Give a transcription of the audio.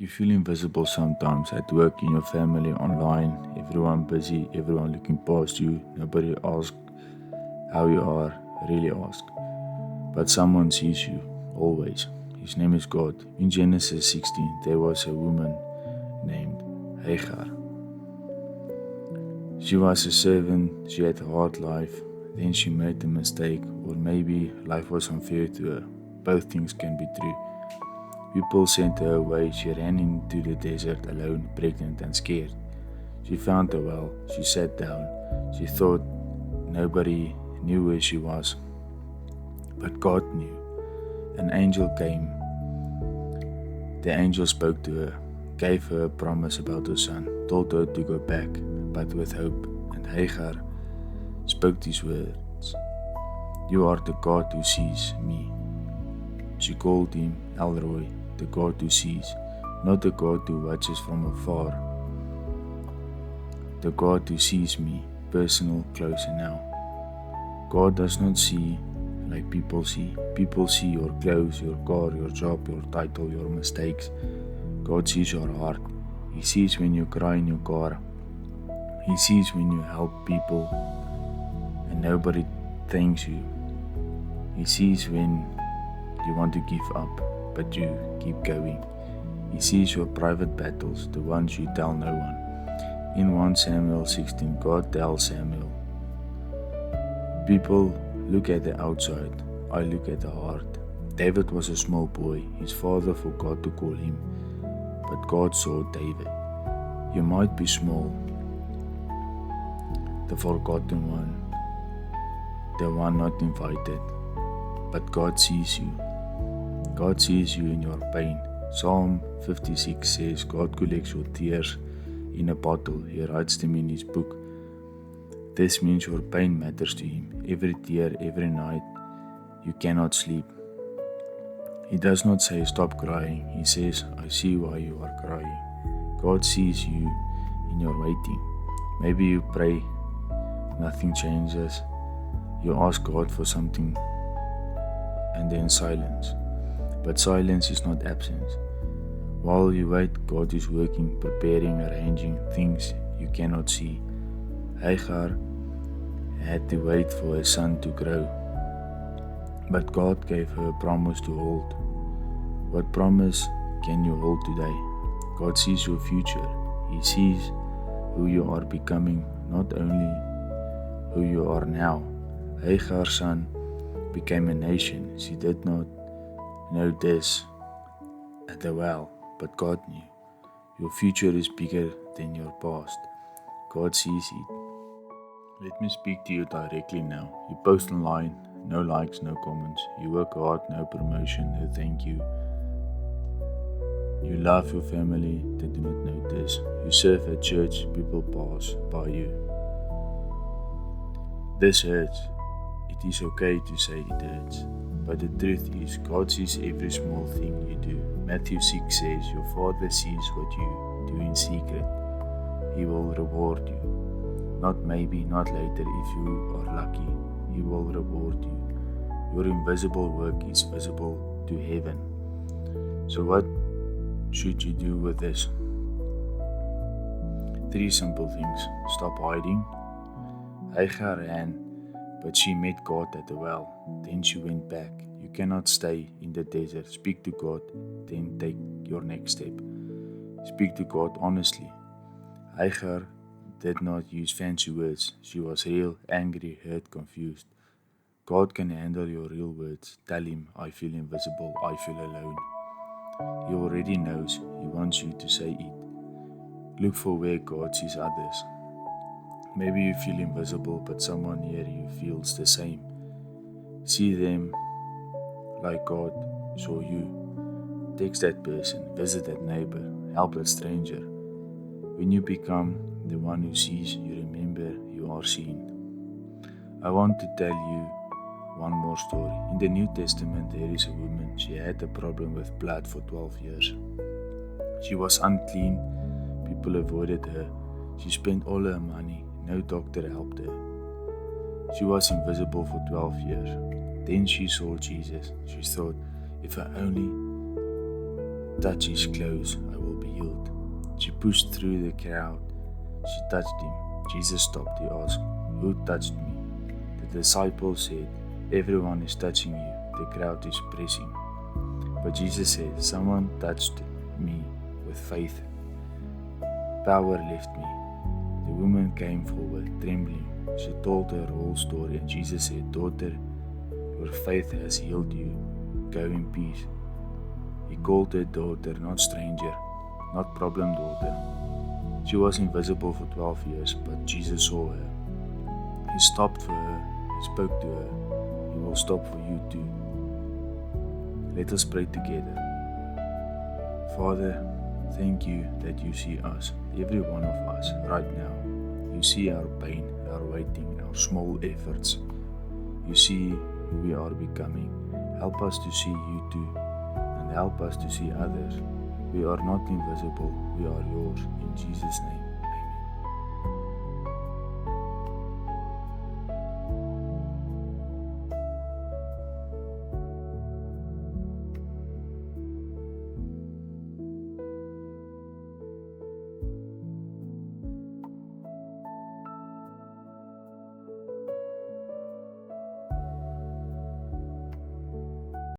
You feel invisible sometimes at work, in your family, online, everyone busy, everyone looking past you, nobody asks how you are, really ask. But someone sees you, always. His name is God. In Genesis 16, there was a woman named Hagar. She was a servant, she had a hard life, then she made a mistake, or maybe life was unfair to her. Both things can be true. People sent her away, she ran into the desert alone, pregnant and scared. She found a well, she sat down, she thought nobody knew where she was. But God knew. An angel came. The angel spoke to her, gave her a promise about her son, told her to go back, but with hope. And Hagar spoke these words, "You are the God who sees me." She called him El Roi, the God who sees, not the God who watches from afar. The God who sees me, personal, close and now. God does not see like people see. People see your clothes, your car, your job, your title, your mistakes. God sees your heart. He sees when you cry in your car. He sees when you help people and nobody thanks you. He sees when you want to give up, but you keep going. He sees your private battles, the ones you tell no one. In 1 Samuel 16, God tells Samuel, "People look at the outside, I look at the heart." David was a small boy. His father forgot to call him, but God saw David. You might be small, the forgotten one, the one not invited, but God sees you. God sees you in your pain. Psalm 56 says God collects your tears in a bottle. He writes them in his book. This means your pain matters to him. Every tear, every night, you cannot sleep. He does not say stop crying. He says, I see why you are crying. God sees you in your waiting. Maybe you pray, nothing changes. You ask God for something and then silence. But silence is not absence. While you wait, God is working, preparing, arranging things you cannot see. Hagar had to wait for her son to grow. But God gave her a promise to hold. What promise can you hold today? God sees your future. He sees who you are becoming, not only who you are now. Hagar's son became a nation. She did not know this at the well, but God knew. Your future is bigger than your past. God sees it. Let me speak to you directly now. You post online, no likes, no comments. You work hard, no promotion, no thank you. You love your family, they do not notice. You serve at church, people pass by you. This hurts. It is okay to say it hurts. But the truth is, God sees every small thing you do. Matthew 6 says, your Father sees what you do in secret. He will reward you. Not maybe, not later if you are lucky. He will reward you. Your invisible work is visible to heaven. So what should you do with this? 3 simple things. Stop hiding. Hagar ran, but she met God at the well. Then she went back. You cannot stay in the desert. Speak to God, then take your next step. Speak to God honestly. Hagar did not use fancy words. She was real, angry, hurt, confused. God can handle your real words. Tell him, I feel invisible, I feel alone. He already knows. He wants you to say it. Look for where God sees others. Maybe you feel invisible, but someone near you feels the same. See them like God saw you. Text that person, visit that neighbor, help that stranger. When you become the one who sees, you remember you are seen. I want to tell you one more story. In the New Testament, there is a woman. She had a problem with blood for 12 years. She was unclean. People avoided her. She spent all her money. No doctor helped her. She was invisible for 12 years. Then she saw Jesus. She thought, if I only touch his clothes, I will pushed through the crowd. She touched him. Jesus stopped. He asked, "Who touched me?" The disciples said, "Everyone is touching you. The crowd is pressing." But Jesus said, "Someone touched me with faith. Power left me." The woman came forward, trembling. She told her whole story, and Jesus said, "Daughter, your faith has healed you. Go in peace." He called her daughter, not stranger, not problem daughter. She was invisible for 12 years, but Jesus saw her. He stopped for her. He spoke to her. He will stop for you too. Let us pray together. Father, thank you that you see us, every one of us, right now. You see our pain, our waiting, our small efforts. You see who we are becoming. Help us to see you too, and help us to see others. We are not invisible, we are yours. In Jesus' name.